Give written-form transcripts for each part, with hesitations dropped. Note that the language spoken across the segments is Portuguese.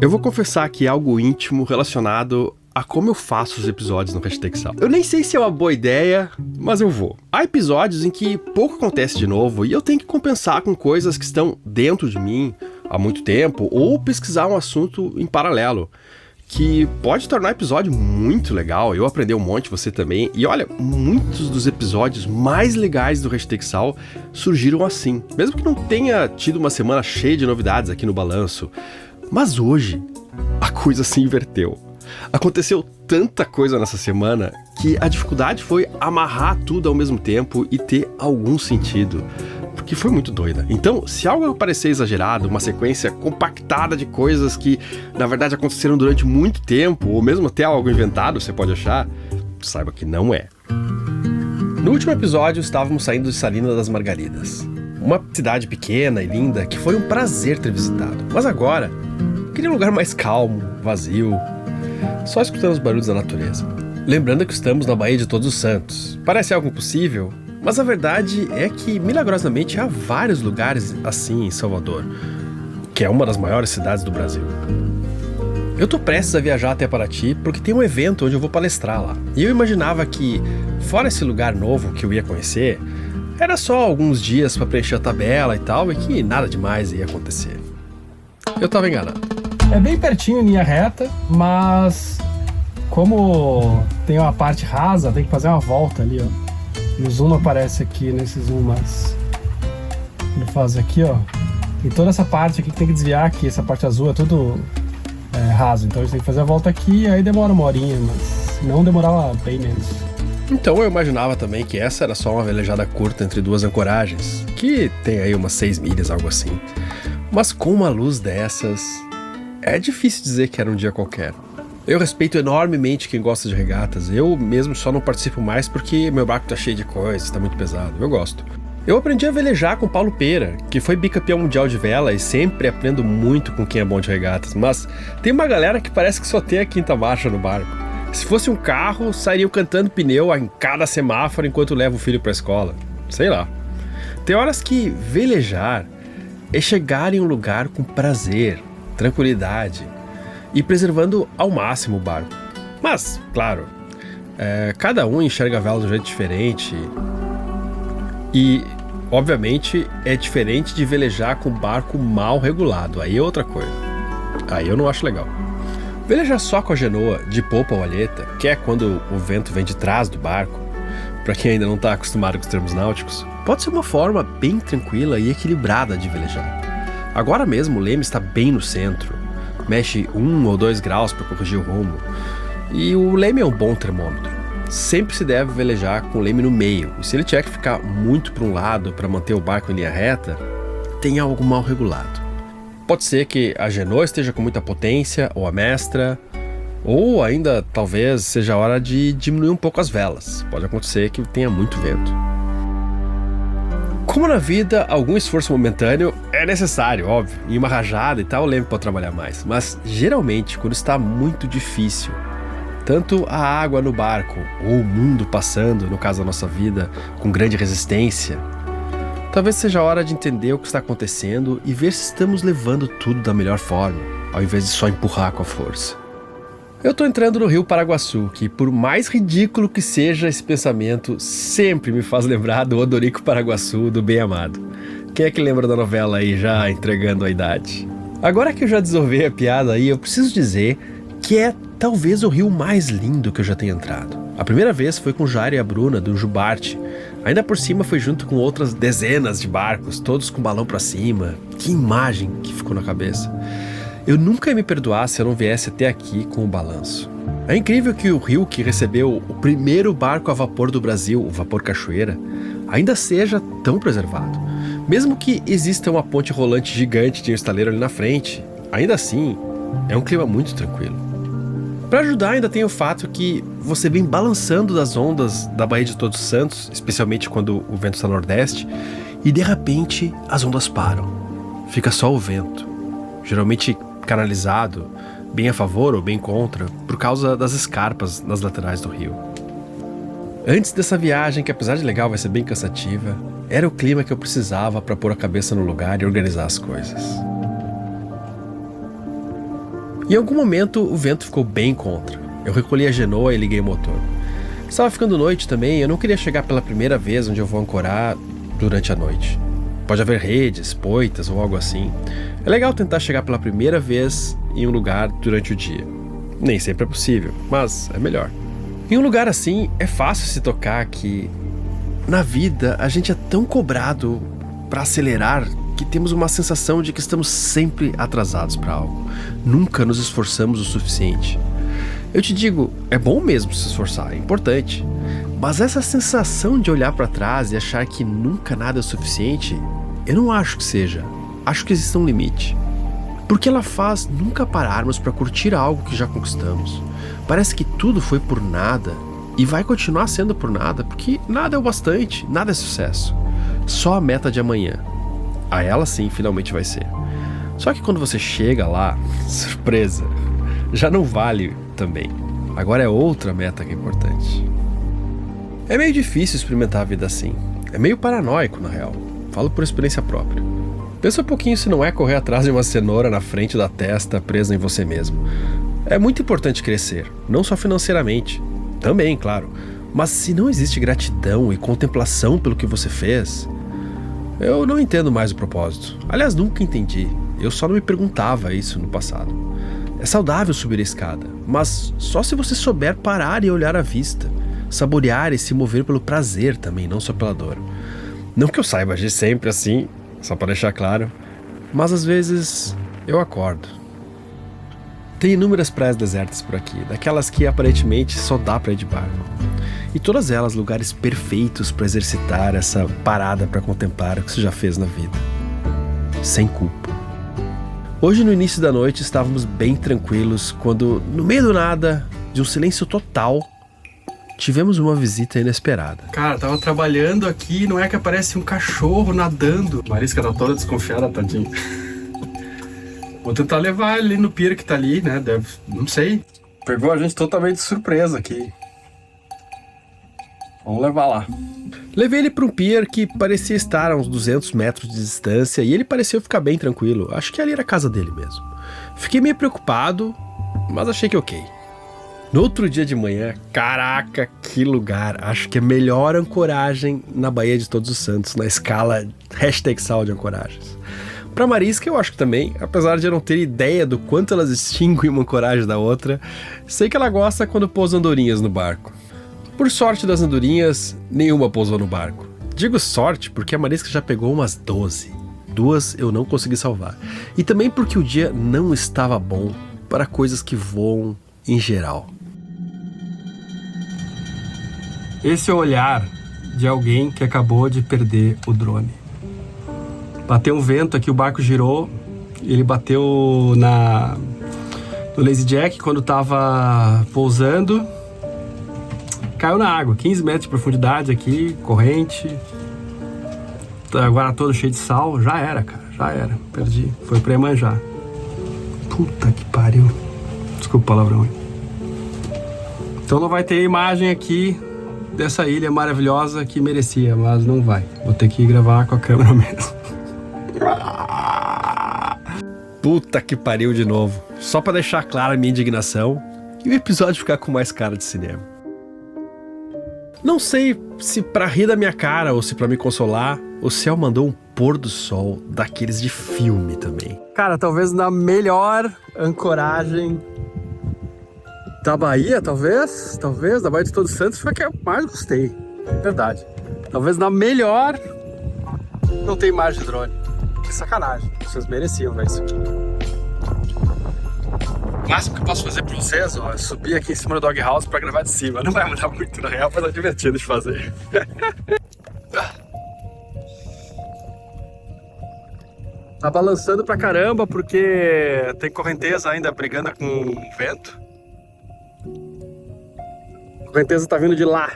Eu vou confessar aqui algo íntimo relacionado a como eu faço os episódios no Hashtag Sal. Eu nem sei se é uma boa ideia, mas eu vou. Há episódios em que pouco acontece de novo e eu tenho que compensar com coisas que estão dentro de mim há muito tempo ou pesquisar um assunto em paralelo, que pode tornar o episódio muito legal. Eu aprendi um monte, você também. E olha, muitos dos episódios mais legais do Hashtag Sal surgiram assim. Mesmo que não tenha tido uma semana cheia de novidades aqui no Balanço. Mas hoje, a coisa se inverteu. Aconteceu tanta coisa nessa semana que a dificuldade foi amarrar tudo ao mesmo tempo e ter algum sentido. Porque foi muito doida. Então, se algo parecer exagerado, uma sequência compactada de coisas que, na verdade, aconteceram durante muito tempo, ou mesmo até algo inventado, você pode achar, saiba que não é. No último episódio, estávamos saindo de Salina das Margaridas. Uma cidade pequena e linda que foi um prazer ter visitado. Mas agora, eu queria um lugar mais calmo, vazio, só escutando os barulhos da natureza. Lembrando que estamos na Baía de Todos os Santos. Parece algo impossível, mas a verdade é que, milagrosamente, há vários lugares assim em Salvador, que é uma das maiores cidades do Brasil. Eu tô prestes a viajar até Paraty porque tem um evento onde eu vou palestrar lá. E eu imaginava que, fora esse lugar novo que eu ia conhecer, era só alguns dias para preencher a tabela e tal, e que nada demais ia acontecer. Eu tava enganado. É bem pertinho em linha reta, mas como tem uma parte rasa, tem que fazer uma volta ali, ó. E o zoom aparece aqui nesse zoom, mas ele faz aqui, ó. E toda essa parte aqui que tem que desviar aqui, essa parte azul é tudo raso. Então a gente tem que fazer a volta aqui e aí demora uma horinha, mas não demorava bem menos. Então eu imaginava também que essa era só uma velejada curta entre duas ancoragens, que tem aí umas 6 milhas, algo assim. Mas com uma luz dessas, é difícil dizer que era um dia qualquer. Eu respeito enormemente quem gosta de regatas. Eu mesmo só não participo mais porque meu barco tá cheio de coisas, tá muito pesado. Eu gosto. Eu aprendi a velejar com Paulo Pera, que foi bicampeão mundial de vela e sempre aprendo muito com quem é bom de regatas. Mas tem uma galera que parece que só tem a quinta marcha no barco. Se fosse um carro, sairiam cantando pneu em cada semáforo enquanto leva o filho pra escola. Sei lá. Tem horas que velejar é chegar em um lugar com prazer, tranquilidade e preservando ao máximo o barco. Mas, claro, cada um enxerga a vela de um jeito diferente e, obviamente, é diferente de velejar com o barco mal regulado. Aí é outra coisa. Aí eu não acho legal. Velejar só com a genoa, de popa ou alheta, que é quando o vento vem de trás do barco, para quem ainda não está acostumado com os termos náuticos, pode ser uma forma bem tranquila e equilibrada de velejar. Agora mesmo o leme está bem no centro, mexe 1 ou 2 graus para corrigir o rumo, e o leme é um bom termômetro. Sempre se deve velejar com o leme no meio, e se ele tiver que ficar muito para um lado para manter o barco em linha reta, tem algo mal regulado. Pode ser que a genoa esteja com muita potência, ou a mestra, ou ainda talvez seja a hora de diminuir um pouco as velas. Pode acontecer que tenha muito vento. Como na vida, algum esforço momentâneo é necessário, óbvio. Em uma rajada e tal, o leme pode trabalhar mais. Mas geralmente, quando está muito difícil, tanto a água no barco, ou o mundo passando, no caso da nossa vida, com grande resistência, talvez seja a hora de entender o que está acontecendo e ver se estamos levando tudo da melhor forma, ao invés de só empurrar com a força. Eu tô entrando no Rio Paraguaçu, que por mais ridículo que seja esse pensamento, sempre me faz lembrar do Odorico Paraguaçu, do Bem Amado. Quem é que lembra da novela aí, já entregando a idade? Agora que eu já desolvei a piada aí, eu preciso dizer que é talvez o rio mais lindo que eu já tenho entrado. A primeira vez foi com o Jairo e a Bruna, do Jubarte. Ainda por cima foi junto com outras dezenas de barcos, todos com balão pra cima. Que imagem que ficou na cabeça. Eu nunca ia me perdoar se eu não viesse até aqui com o balanço. É incrível que o rio que recebeu o primeiro barco a vapor do Brasil, o Vapor Cachoeira, ainda seja tão preservado. Mesmo que exista uma ponte rolante gigante de um estaleiro ali na frente, ainda assim, é um clima muito tranquilo. Para ajudar, ainda tem o fato que você vem balançando das ondas da Baía de Todos os Santos, especialmente quando o vento está nordeste, e de repente as ondas param. Fica só o vento, geralmente canalizado, bem a favor ou bem contra, por causa das escarpas nas laterais do rio. Antes dessa viagem, que apesar de legal vai ser bem cansativa, era o clima que eu precisava para pôr a cabeça no lugar e organizar as coisas. Em algum momento o vento ficou bem contra. Eu recolhi a genoa e liguei o motor. Estava ficando noite também, eu não queria chegar pela primeira vez onde eu vou ancorar durante a noite. Pode haver redes, poitas ou algo assim. É legal tentar chegar pela primeira vez em um lugar durante o dia. Nem sempre é possível, mas é melhor. Em um lugar assim, é fácil se tocar que na vida a gente é tão cobrado para acelerar que temos uma sensação de que estamos sempre atrasados para algo. Nunca nos esforçamos o suficiente. Eu te digo, é bom mesmo se esforçar, é importante. Mas essa sensação de olhar para trás e achar que nunca nada é o suficiente, eu não acho que seja. Acho que existe um limite. Porque ela faz nunca pararmos para curtir algo que já conquistamos. Parece que tudo foi por nada e vai continuar sendo por nada, porque nada é o bastante, nada é sucesso. Só a meta de amanhã. A ela sim, finalmente vai ser. Só que quando você chega lá, surpresa, já não vale também. Agora é outra meta que é importante. É meio difícil experimentar a vida assim. É meio paranoico, na real. Falo por experiência própria. Pensa um pouquinho se não é correr atrás de uma cenoura na frente da testa presa em você mesmo. É muito importante crescer, não só financeiramente. Também, claro. Mas se não existe gratidão e contemplação pelo que você fez, eu não entendo mais o propósito. Aliás, nunca entendi. Eu só não me perguntava isso no passado. É saudável subir a escada, mas só se você souber parar e olhar à vista. Saborear e se mover pelo prazer também, não só pela dor. Não que eu saiba agir sempre assim, só para deixar claro, mas às vezes eu acordo. Tem inúmeras praias desertas por aqui, daquelas que aparentemente só dá para ir de barco. E todas elas lugares perfeitos para exercitar essa parada para contemplar o que você já fez na vida. Sem culpa. Hoje no início da noite estávamos bem tranquilos quando, no meio do nada, de um silêncio total, tivemos uma visita inesperada. Cara, tava trabalhando aqui, não é que aparece um cachorro nadando. Marisca tá toda desconfiada, tadinha. Vou tentar levar ele no pier que tá ali, né? Deve, não sei. Pegou a gente totalmente de surpresa aqui. Vamos levar lá. Levei ele para um pier que parecia estar a uns 200 metros de distância e ele pareceu ficar bem tranquilo. Acho que ali era a casa dele mesmo. Fiquei meio preocupado, mas achei que ok. No outro dia de manhã, caraca, que lugar. Acho que é a melhor ancoragem na Baía de Todos os Santos, na escala #sal de ancoragens. Pra Marisca eu acho que também, apesar de eu não ter ideia do quanto elas distinguem uma ancoragem da outra, sei que ela gosta quando pousa andorinhas no barco. Por sorte das andorinhas, nenhuma pousou no barco. Digo sorte porque a Marisca já pegou umas 12. 2 eu não consegui salvar. E também porque o dia não estava bom para coisas que voam em geral. Esse é o olhar de alguém que acabou de perder o drone. Bateu um vento aqui, o barco girou. Ele bateu no Lazy Jack quando estava pousando. Caiu na água, 15 metros de profundidade aqui, corrente. Agora todo cheio de sal. Já era, cara, já era. Perdi. Foi pra Iemanjá. Puta que pariu. Desculpa o palavrão. Então não vai ter imagem aqui dessa ilha maravilhosa que merecia, mas não vai. Vou ter que gravar com a câmera mesmo. Puta que pariu de novo. Só pra deixar clara a minha indignação e o episódio ficar com mais cara de cinema. Não sei se pra rir da minha cara ou se pra me consolar, o céu mandou um pôr do sol daqueles de filme também. Cara, talvez na melhor ancoragem da Bahia, talvez, da Baía de Todos os Santos, foi a que eu mais gostei, verdade. Talvez na melhor, não tem imagem de drone. Que sacanagem, vocês mereciam ver isso aqui. O máximo que eu posso fazer pra vocês, ó, é subir aqui em cima do doghouse pra gravar de cima. Não vai mudar muito na real, mas é divertido de fazer. Tá balançando pra caramba porque tem correnteza ainda brigando com o vento. A correnteza tá vindo de lá.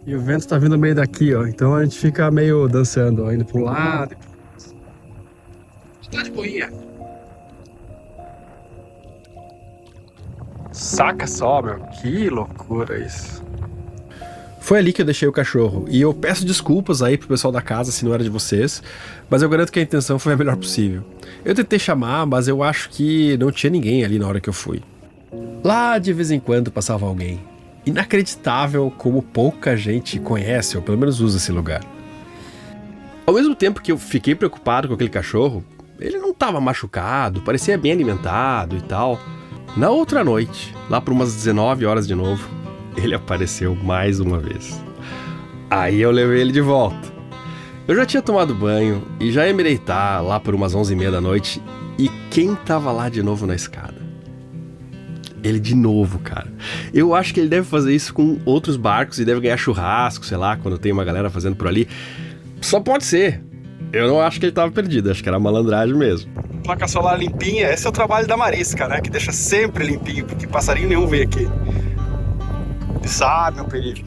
E o vento tá vindo meio daqui, ó. Então a gente fica meio dançando, ó, indo pra um lado e pro outro. Tá de boinha. Saca só, meu. Que loucura isso. Foi ali que eu deixei o cachorro, e eu peço desculpas aí pro pessoal da casa se não era de vocês, mas eu garanto que a intenção foi a melhor possível. Eu tentei chamar, mas eu acho que não tinha ninguém ali na hora que eu fui. Lá de vez em quando passava alguém. Inacreditável como pouca gente conhece, ou pelo menos usa esse lugar. Ao mesmo tempo que eu fiquei preocupado com aquele cachorro, ele não estava machucado, parecia bem alimentado e tal. Na outra noite, lá por umas 19 horas de novo, ele apareceu mais uma vez. Aí eu levei ele de volta. Eu já tinha tomado banho e já ia me deitar lá por umas 11h30 da noite, e quem tava lá de novo na escada? Ele de novo, cara. Eu acho que ele deve fazer isso com outros barcos e deve ganhar churrasco, sei lá, quando tem uma galera fazendo por ali. Só pode ser. Eu não acho que ele tava perdido, acho que era malandragem mesmo. Placa solar limpinha, esse é o trabalho da Marisca, né? Que deixa sempre limpinho, porque passarinho nenhum vem aqui. Ele sabe o perigo.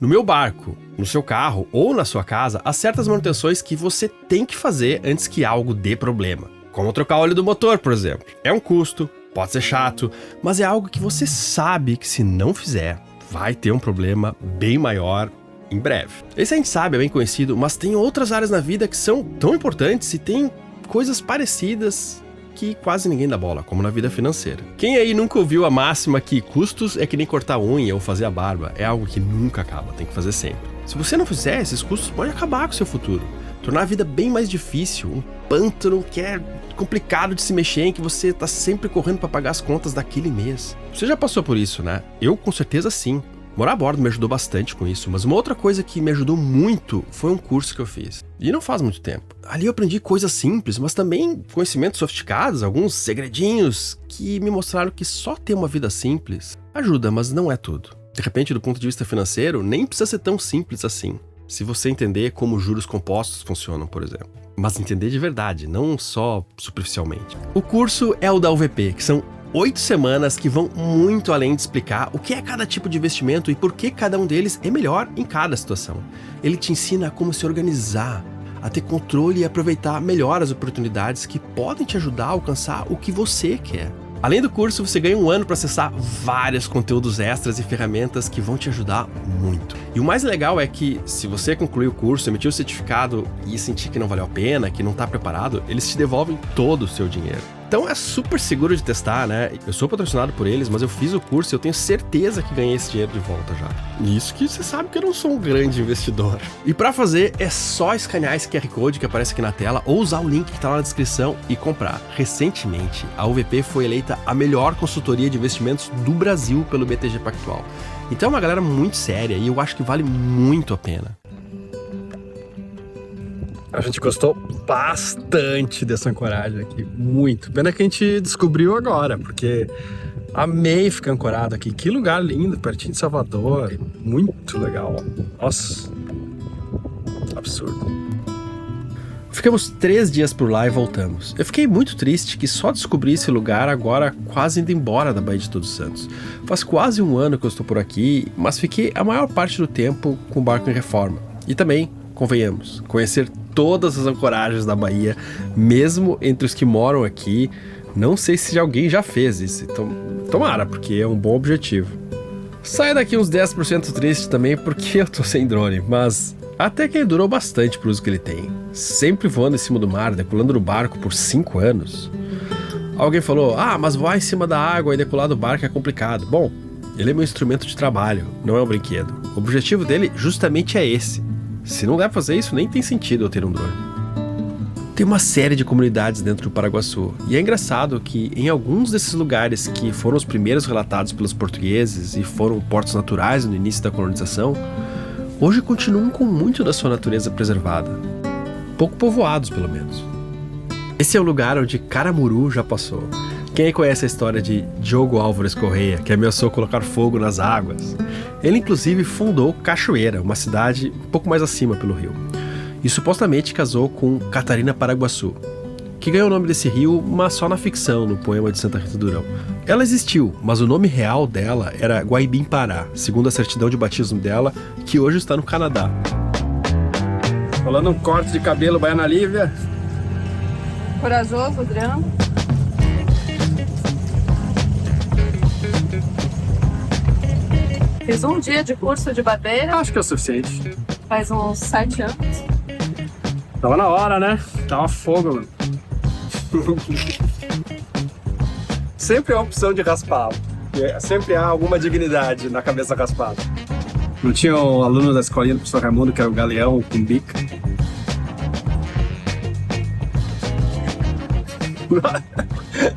No meu barco, no seu carro ou na sua casa, há certas manutenções que você tem que fazer antes que algo dê problema. Como trocar o óleo do motor, por exemplo. É um custo, pode ser chato, mas é algo que você sabe que se não fizer, vai ter um problema bem maior em breve. Esse a gente sabe, é bem conhecido, mas tem outras áreas na vida que são tão importantes e tem coisas parecidas que quase ninguém dá bola, como na vida financeira. Quem aí nunca ouviu a máxima que custos é que nem cortar unha ou fazer a barba? É algo que nunca acaba, tem que fazer sempre. Se você não fizer, esses custos podem acabar com o seu futuro. Tornar a vida bem mais difícil, um pântano que é complicado de se mexer, em que você tá sempre correndo para pagar as contas daquele mês. Você já passou por isso, né? Eu com certeza sim. Morar a bordo me ajudou bastante com isso, mas uma outra coisa que me ajudou muito foi um curso que eu fiz. E não faz muito tempo. Ali eu aprendi coisas simples, mas também conhecimentos sofisticados, alguns segredinhos que me mostraram que só ter uma vida simples ajuda, mas não é tudo. De repente, do ponto de vista financeiro, nem precisa ser tão simples assim. Se você entender como juros compostos funcionam, por exemplo. Mas entender de verdade, não só superficialmente. O curso é o da UVP, que são 8 semanas que vão muito além de explicar o que é cada tipo de investimento e por que cada um deles é melhor em cada situação. Ele te ensina a como se organizar, a ter controle e aproveitar melhor as oportunidades que podem te ajudar a alcançar o que você quer. Além do curso, você ganha um ano para acessar vários conteúdos extras e ferramentas que vão te ajudar muito. E o mais legal é que, se você concluir o curso, emitir o certificado e sentir que não valeu a pena, que não está preparado, eles te devolvem todo o seu dinheiro. Então é super seguro de testar, né? Eu sou patrocinado por eles, mas eu fiz o curso e eu tenho certeza que ganhei esse dinheiro de volta já. Isso que você sabe que eu não sou um grande investidor. E para fazer, é só escanear esse QR Code que aparece aqui na tela ou usar o link que tá lá na descrição e comprar. Recentemente, a UVP foi eleita a melhor consultoria de investimentos do Brasil pelo BTG Pactual. Então é uma galera muito séria e eu acho que vale muito a pena. A gente gostou bastante dessa ancoragem aqui, muito. Pena que a gente descobriu agora, porque amei ficar ancorado aqui. Que lugar lindo, pertinho de Salvador, muito legal. Nossa, absurdo. Ficamos 3 dias por lá e voltamos. Eu fiquei muito triste que só descobri esse lugar agora quase indo embora da Baía de Todos Santos. Faz quase um ano que eu estou por aqui, mas fiquei a maior parte do tempo com o barco em reforma. E também, convenhamos, conhecer todas as ancoragens da Bahia, mesmo entre os que moram aqui. Não sei se alguém já fez isso, então tomara, porque é um bom objetivo. Saia daqui uns 10% triste também porque eu tô sem drone, mas até que ele durou bastante pro uso que ele tem. Sempre voando em cima do mar, decolando no barco por 5 anos. Alguém falou, mas voar em cima da água e decolar do barco é complicado. Bom, ele é meu instrumento de trabalho, não é um brinquedo. O objetivo dele justamente é esse. Se não der pra fazer isso, nem tem sentido eu ter um drone. Tem uma série de comunidades dentro do Paraguaçu, e é engraçado que em alguns desses lugares que foram os primeiros relatados pelos portugueses e foram portos naturais no início da colonização, hoje continuam com muito da sua natureza preservada. Pouco povoados, pelo menos. Esse é o lugar onde Caramuru já passou. Quem aí conhece a história de Diogo Álvares Correia, que ameaçou colocar fogo nas águas? Ele inclusive fundou Cachoeira, uma cidade um pouco mais acima pelo rio. E supostamente casou com Catarina Paraguaçu, que ganhou o nome desse rio, mas só na ficção, no poema de Santa Rita Durão. Ela existiu, mas o nome real dela era Guaibim Pará, segundo a certidão de batismo dela, que hoje está no Canadá. Falando um corte de cabelo, Baiana Lívia. Corajoso, Adriano. Fiz um dia de curso de barbeira, Acho que é o suficiente. faz uns 7 anos. Tava na hora, né? Tava fogo, mano. Sempre há a opção de raspar. Sempre há alguma dignidade na cabeça raspada. Não tinha um aluno da escolinha do professor Raimundo, que era o Galeão com bica?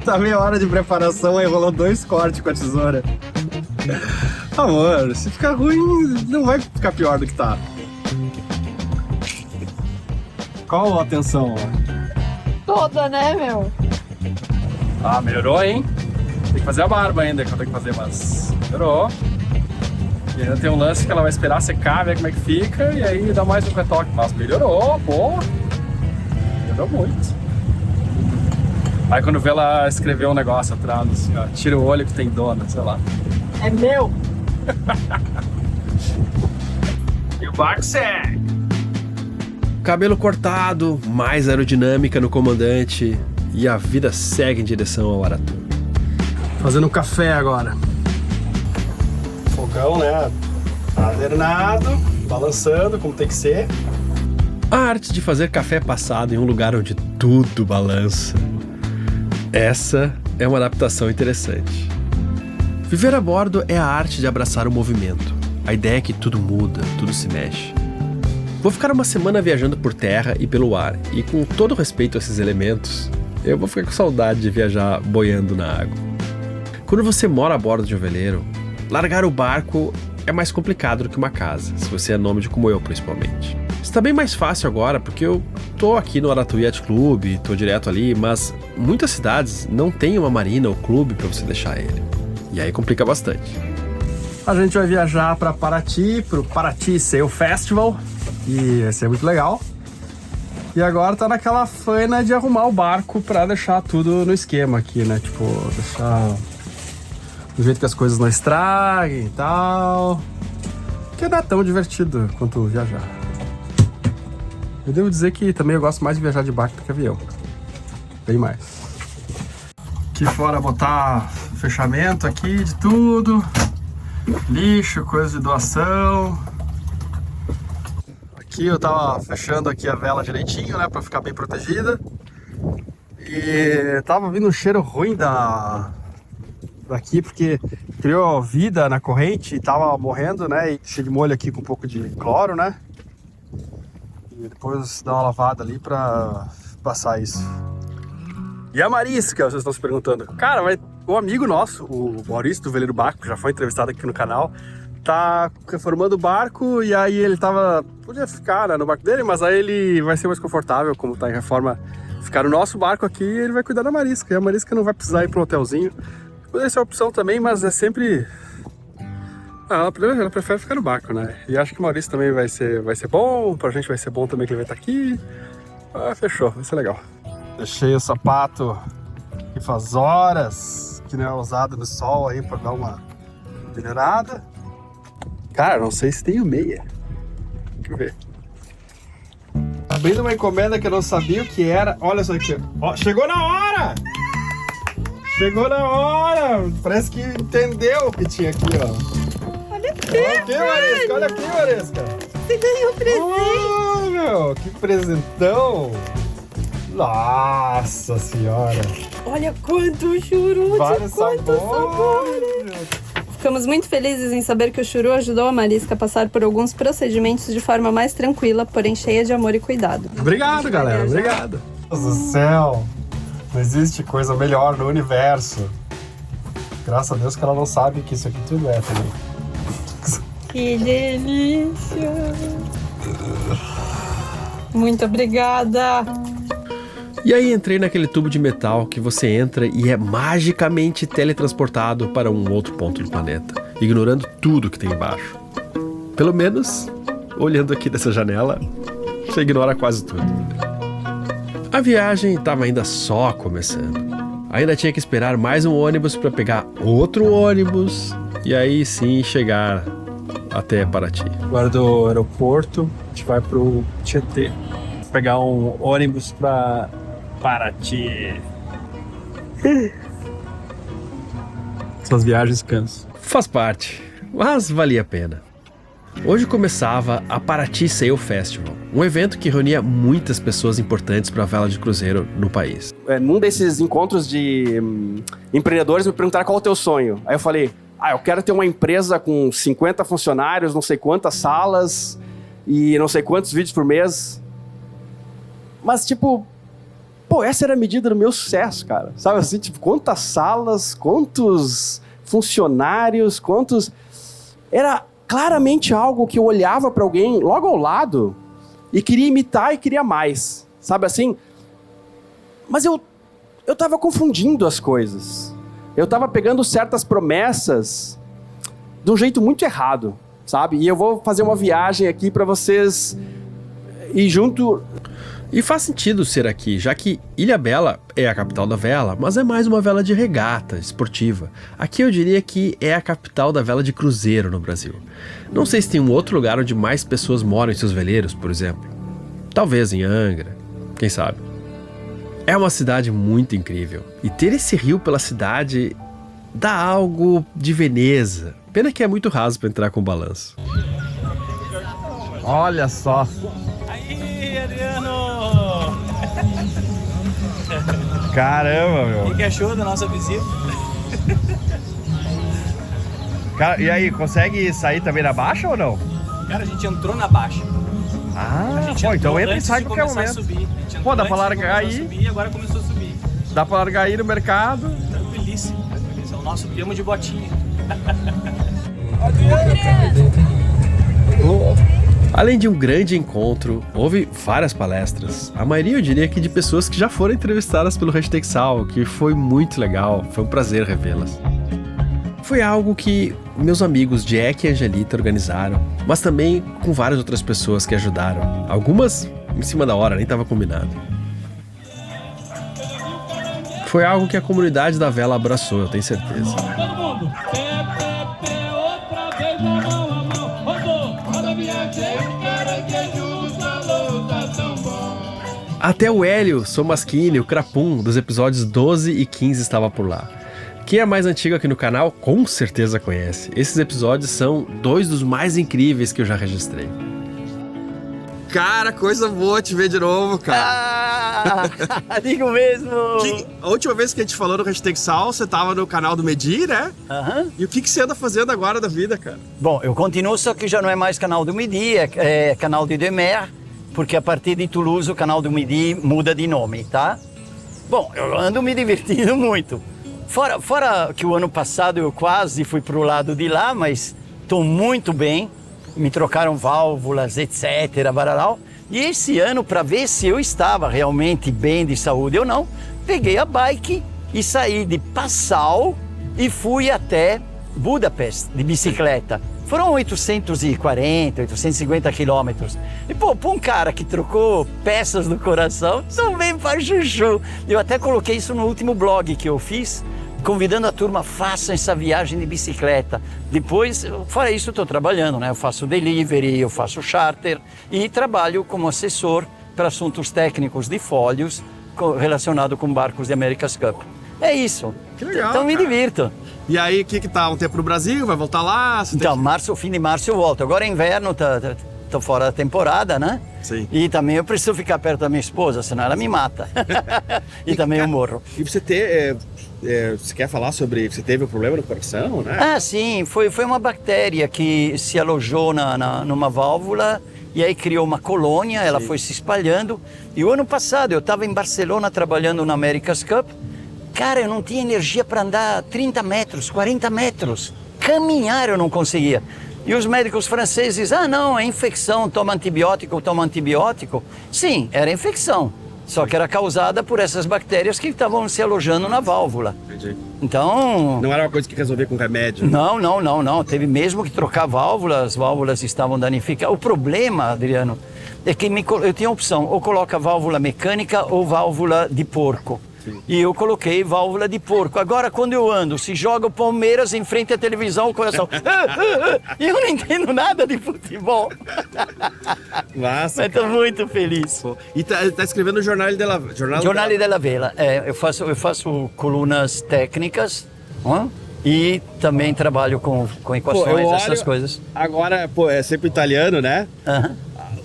Tá meia hora de preparação, aí rolou 2 cortes com a tesoura. Amor, se ficar ruim, não vai ficar pior do que tá. Qual a atenção? Toda, né, meu? Ah, melhorou, hein? Tem que fazer a barba ainda, que eu tenho que fazer, mas melhorou. E ainda tem um lance que ela vai esperar secar, ver como é que fica, e aí dá mais um retoque. Mas melhorou, pô! Melhorou muito. Aí quando vê ela escrever um negócio atrás, assim, ó, tira o olho que tem dona, sei lá. É meu. E o barco segue! Cabelo cortado, mais aerodinâmica no comandante e a vida segue em direção ao Aratu. Fazendo um café agora. Fogão, né? Adernado, balançando como tem que ser. A arte de fazer café passado em um lugar onde tudo balança. Essa é uma adaptação interessante. Viver a bordo é a arte de abraçar o movimento. A ideia é que tudo muda, tudo se mexe. Vou ficar uma semana viajando por terra e pelo ar, e com todo respeito a esses elementos, eu vou ficar com saudade de viajar boiando na água. Quando você mora a bordo de um veleiro, largar o barco é mais complicado do que uma casa, se você é nômade como eu, principalmente. Está bem mais fácil agora, porque eu tô aqui no Aratu Yacht Club, tô direto ali, mas muitas cidades não tem uma marina ou clube para você deixar ele. E aí complica bastante. A gente vai viajar para Paraty, pro Paraty Sail Festival, e vai ser muito legal. E agora tá naquela faina de arrumar o barco para deixar tudo no esquema aqui, né? Tipo, deixar do jeito que as coisas não estraguem e tal. Que não é tão divertido quanto viajar. Eu devo dizer que também eu gosto mais de viajar de barco do que avião. Bem mais. Aqui fora botar fechamento aqui de tudo. Lixo, coisa de doação. Aqui eu tava fechando aqui a vela direitinho, né, pra ficar bem protegida. E tava vindo um cheiro ruim daqui, porque criou vida na corrente e tava morrendo, né, e cheio de molho aqui com um pouco de cloro, né. E depois dar uma lavada ali pra passar isso. E a marisca, vocês estão se perguntando. Cara, o amigo nosso, o Maurício do Veleiro Barco, que já foi entrevistado aqui no canal, tá reformando o barco e aí ele podia ficar, né, no barco dele, mas aí ele vai ser mais confortável, como tá em reforma, ficar no nosso barco aqui, ele vai cuidar da marisca. E a marisca não vai precisar ir para um hotelzinho. Poderia ser uma opção também, mas é sempre... ela prefere ficar no barco, né? E acho que o Maurício também vai ser bom, pra gente vai ser bom também que ele vai estar aqui. Fechou, vai ser legal. Deixei o sapato que faz horas que não é usado no sol aí pra dar uma melhorada. Cara, não sei se tenho meia. Deixa eu ver. Abrindo uma encomenda que eu não sabia o que era. Olha só aqui. Ó, chegou na hora! Chegou na hora! Parece que entendeu o que tinha aqui, ó. Olha aqui, Marisca, olha aqui, Marisca. Você ganhou um presente. Oh, meu, que presentão! Nossa senhora! Olha quanto churume, Vários quantos sabores! Ficamos muito felizes em saber que o Churu ajudou a Marisca a passar por alguns procedimentos de forma mais tranquila, porém cheia de amor e cuidado. Obrigado, galera. Obrigado. Meu Deus do céu. Não existe coisa melhor no universo. Graças a Deus que ela não sabe que isso aqui tudo é também. Que delícia! Muito obrigada! E aí entrei naquele tubo de metal que você entra e é magicamente teletransportado para um outro ponto do planeta, ignorando tudo que tem embaixo. Pelo menos, olhando aqui dessa janela, você ignora quase tudo. A viagem estava ainda só começando. Ainda tinha que esperar mais um ônibus para pegar outro ônibus e aí sim chegar até Paraty. Agora do aeroporto, a gente vai pro Tietê. Pegar um ônibus para Paraty. Essas viagens cansam. Faz parte. mas valia a pena. Hoje começava a Paraty Sail Festival, um evento que reunia muitas pessoas importantes para a vela de cruzeiro no país. Num desses encontros de empreendedores me perguntaram qual é o teu sonho. Aí eu falei, eu quero ter uma empresa com 50 funcionários, não sei quantas salas e não sei quantos vídeos por mês. Mas tipo, essa era a medida do meu sucesso, cara. Sabe assim, tipo, quantas salas, quantos funcionários, quantos... Era claramente algo que eu olhava para alguém logo ao lado e queria imitar e queria mais, sabe assim? Mas eu tava confundindo as coisas. Eu tava pegando certas promessas de um jeito muito errado, sabe? E eu vou fazer uma viagem aqui para vocês ir junto... E faz sentido ser aqui, já que Ilhabela é a capital da vela, mas é mais uma vela de regata, esportiva. Aqui eu diria que é a capital da vela de cruzeiro no Brasil. Não sei se tem um outro lugar onde mais pessoas moram em seus veleiros, por exemplo. Talvez em Angra, quem sabe. É uma cidade muito incrível, e ter esse rio pela cidade dá algo de Veneza. Pena que é muito raso para entrar com balanço. Olha só. Aí, Adriano! Caramba, meu. O que achou da nossa visita? Cara, e aí, consegue sair também na baixa ou não? Cara, a gente entrou na baixa. Então entra e sai em qualquer momento. Pô, dá pra largar aí. Subir, e agora começou a subir. Dá pra largar aí no mercado. Tranquilíssimo. Esse é o nosso primo de botinha. Além de um grande encontro, houve várias palestras. A maioria eu diria que de pessoas que já foram entrevistadas pelo Hashtag Sal, que foi muito legal, foi um prazer revê-las. Foi algo que meus amigos Jack e Angelita organizaram, mas também com várias outras pessoas que ajudaram. Algumas em cima da hora, nem estava combinado. Foi algo que a comunidade da vela abraçou, eu tenho certeza. Todo mundo! Pé, outra vez, a mão, rodou, roda viagem, caranguejo, falou, tá tão bom. Até o Hélio Somaschini, o Crapum, dos episódios 12 e 15 estava por lá. Quem é mais antigo aqui no canal, com certeza conhece. Esses episódios são 2 dos mais incríveis que eu já registrei. Cara, coisa boa te ver de novo, cara. Digo mesmo. A última vez que a gente falou no Hashtag Sal, você tava no canal do Medir, né? E o que você anda fazendo agora da vida, cara? Bom, eu continuo, só que já não é mais canal do Midi, é canal de Demer, porque a partir de Toulouse o canal do Midi muda de nome, tá? Bom, eu ando me divertindo muito. Fora que o ano passado eu quase fui pro lado de lá, mas tô muito bem. Me trocaram válvulas, etc, baralau. E esse ano, para ver se eu estava realmente bem de saúde ou não, peguei a bike e saí de Passau e fui até Budapeste de bicicleta. Foram 840, 850 quilômetros. E pô, pra um cara que trocou peças do coração, também faz chuchu. Eu até coloquei isso no último blog que eu fiz, convidando a turma, façam essa viagem de bicicleta. Depois, fora isso, eu estou trabalhando, né? Eu faço delivery, eu faço charter e trabalho como assessor para assuntos técnicos de fólios relacionado com barcos de America's Cup. É isso. Que legal, então me divirto. E aí, o que tá? Um tempo no Brasil? Vai voltar lá? Então, fim de março eu volto. Agora é inverno, tô fora da temporada, né? Sim. E também eu preciso ficar perto da minha esposa, senão ela me mata. E também eu morro. E você você quer falar sobre... Você teve um problema no coração, né? Ah, sim. Foi uma bactéria que se alojou numa válvula e aí criou uma colônia, ela foi se espalhando. E o ano passado eu estava em Barcelona trabalhando na America's Cup. Cara, eu não tinha energia para andar 30 metros, 40 metros. Caminhar eu não conseguia. E os médicos franceses, não, é infecção, toma antibiótico. Sim, era infecção. Só que era causada por essas bactérias que estavam se alojando na válvula. Entendi. Então... Não era uma coisa que resolvia com remédio? Não. Teve mesmo que trocar válvulas, as válvulas estavam danificadas. O problema, Adriano, é que eu tinha a opção, ou coloca válvula mecânica ou válvula de porco. Sim. E eu coloquei válvula de porco. Agora, quando eu ando, se joga o Palmeiras em frente à televisão, o coração... E eu não entendo nada de futebol. Massa, mas estou muito feliz. Pô. E tá escrevendo o Jornal della Vela. Eu faço colunas técnicas, E também trabalho com equações, essas coisas. Agora, é sempre italiano, né? Aham.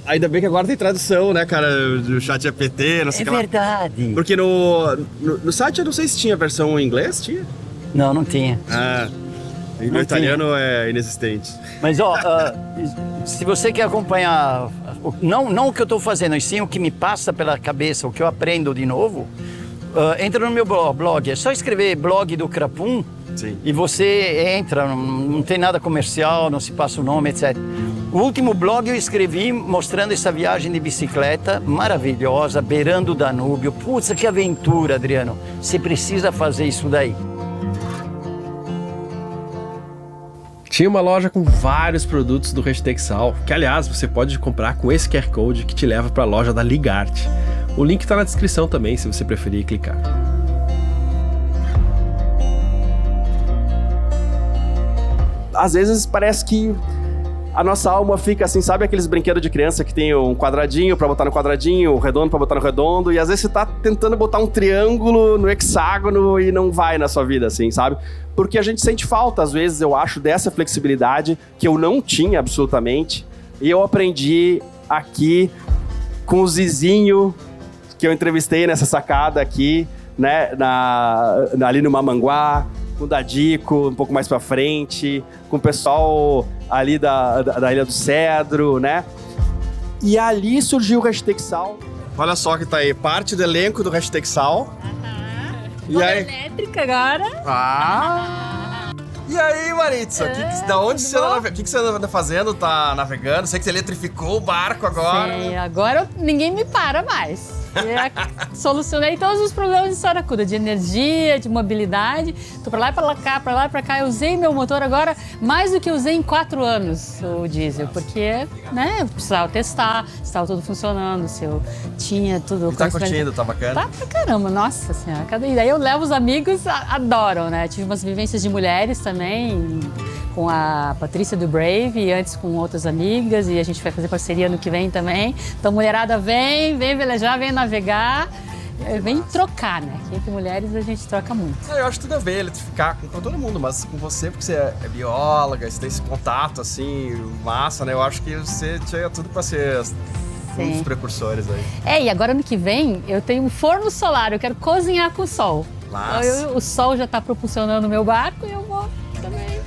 Ainda bem que agora tem tradução, né, cara, do chat GPT, não sei o que lá. Verdade. Porque no site eu não sei se tinha versão em inglês, tinha? Não tinha. E no italiano é inexistente. Mas, se você quer acompanhar, não o que eu estou fazendo, e sim o que me passa pela cabeça, o que eu aprendo de novo, entra no meu blog. É só escrever blog do Crapum. Sim. E você entra, não tem nada comercial, não se passa o nome, etc. O último blog eu escrevi mostrando essa viagem de bicicleta maravilhosa, beirando o Danúbio. Putz, que aventura, Adriano. Você precisa fazer isso daí. Tinha uma loja com vários produtos do Hashtexal, que aliás você pode comprar com esse QR Code que te leva para a loja da Ligarte. O link está na descrição também, se você preferir clicar. Às vezes parece que a nossa alma fica assim, sabe aqueles brinquedos de criança que tem um quadradinho pra botar no quadradinho, um redondo pra botar no redondo, e às vezes você tá tentando botar um triângulo no hexágono e não vai na sua vida, assim, sabe? Porque a gente sente falta, às vezes, eu acho, dessa flexibilidade que eu não tinha absolutamente, e eu aprendi aqui com o Zizinho, que eu entrevistei nessa sacada aqui, né, ali no Mamanguá, com o Dadico, um pouco mais pra frente, com o pessoal ali da Ilha do Cedro, né? E ali surgiu o Hashtexal. Olha só que tá aí, parte do elenco do Hashtexal. E aí? Elétrica agora. E aí, Maritza? Da onde você anda, o que você anda fazendo? Tá navegando? Sei que você eletrificou o barco agora. Sim, agora ninguém me para mais. Solucionei todos os problemas de Saracura, de energia, de mobilidade. Tô pra lá e pra cá, Eu usei meu motor agora mais do que usei em 4 anos, o diesel. Porque, né, eu precisava testar se estava tudo funcionando, se eu tinha tudo... E tá curtindo, tá bacana? Tá pra caramba, nossa senhora. E daí eu levo os amigos, adoram, né? Tive umas vivências de mulheres também, com a Patrícia do Brave e antes com outras amigas, e a gente vai fazer parceria ano que vem também. Então, mulherada vem velejar, vem navegar, vem trocar, né? Que entre mulheres a gente troca muito. Eu acho tudo a ver, eletrificar com todo mundo, mas com você, porque você é bióloga, você tem esse contato, assim, massa, né? Eu acho que você tinha tudo pra ser um dos precursores aí. E agora ano que vem eu tenho um forno solar, eu quero cozinhar com o sol. O sol já tá propulsionando o meu barco e eu vou também.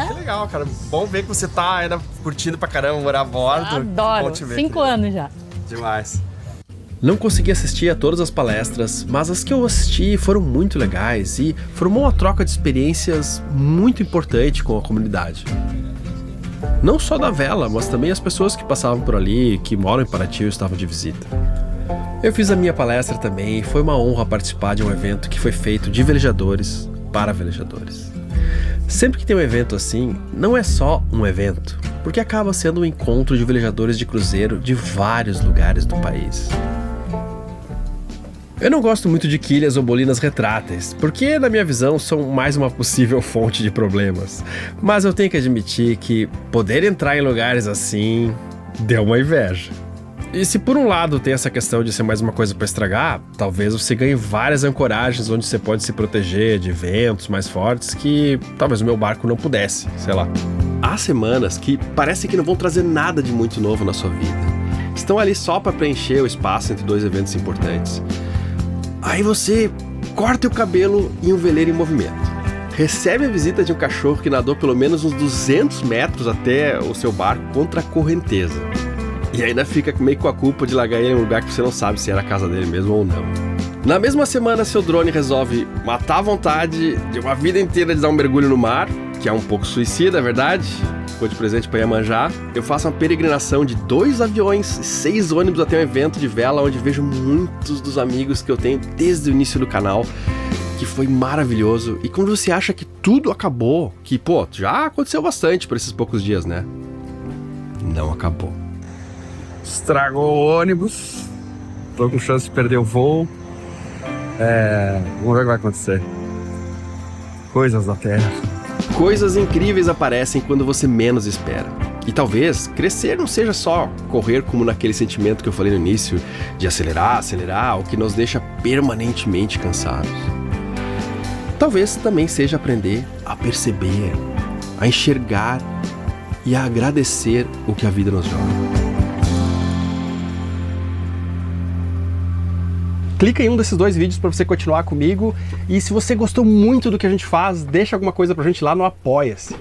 Que legal, cara. Bom ver que você tá ainda curtindo pra caramba morar a bordo. Adoro, 5 anos já. Demais. Não consegui assistir a todas as palestras, mas as que eu assisti foram muito legais e formou uma troca de experiências muito importante com a comunidade. Não só da vela, mas também as pessoas que passavam por ali, que moram em Paraty ou estavam de visita. Eu fiz a minha palestra também e foi uma honra participar de um evento que foi feito de velejadores para velejadores. Sempre que tem um evento assim, não é só um evento, porque acaba sendo um encontro de velejadores de cruzeiro de vários lugares do país. Eu não gosto muito de quilhas ou bolinas retráteis, porque na minha visão são mais uma possível fonte de problemas. Mas eu tenho que admitir que poder entrar em lugares assim deu uma inveja. E se por um lado tem essa questão de ser mais uma coisa para estragar, talvez você ganhe várias ancoragens onde você pode se proteger de ventos mais fortes que talvez o meu barco não pudesse, sei lá. Há semanas que parece que não vão trazer nada de muito novo na sua vida. Estão ali só para preencher o espaço entre 2 eventos importantes. Aí você corta o cabelo em um veleiro em movimento. Recebe a visita de um cachorro que nadou pelo menos uns 200 metros até o seu barco contra a correnteza. E ainda fica meio com a culpa de largar ele em um lugar que você não sabe se era a casa dele mesmo ou não. Na mesma semana, seu drone resolve matar a vontade de uma vida inteira de dar um mergulho no mar, que é um pouco suicida, é verdade? Ficou de presente para Iemanjá. Eu faço uma peregrinação de 2 aviões e 6 ônibus até um evento de vela onde vejo muitos dos amigos que eu tenho desde o início do canal, que foi maravilhoso. E quando você acha que tudo acabou, que, já aconteceu bastante por esses poucos dias, né? Não acabou. Estragou o ônibus, tô com chance de perder o voo. Vamos ver o que vai acontecer. Coisas da Terra. Coisas incríveis aparecem quando você menos espera. E talvez crescer não seja só correr como naquele sentimento que eu falei no início, de acelerar, o que nos deixa permanentemente cansados. Talvez também seja aprender a perceber, a enxergar e a agradecer o que a vida nos joga. Clica em um desses 2 vídeos para você continuar comigo. E se você gostou muito do que a gente faz, deixa alguma coisa pra gente lá no Apoia-se.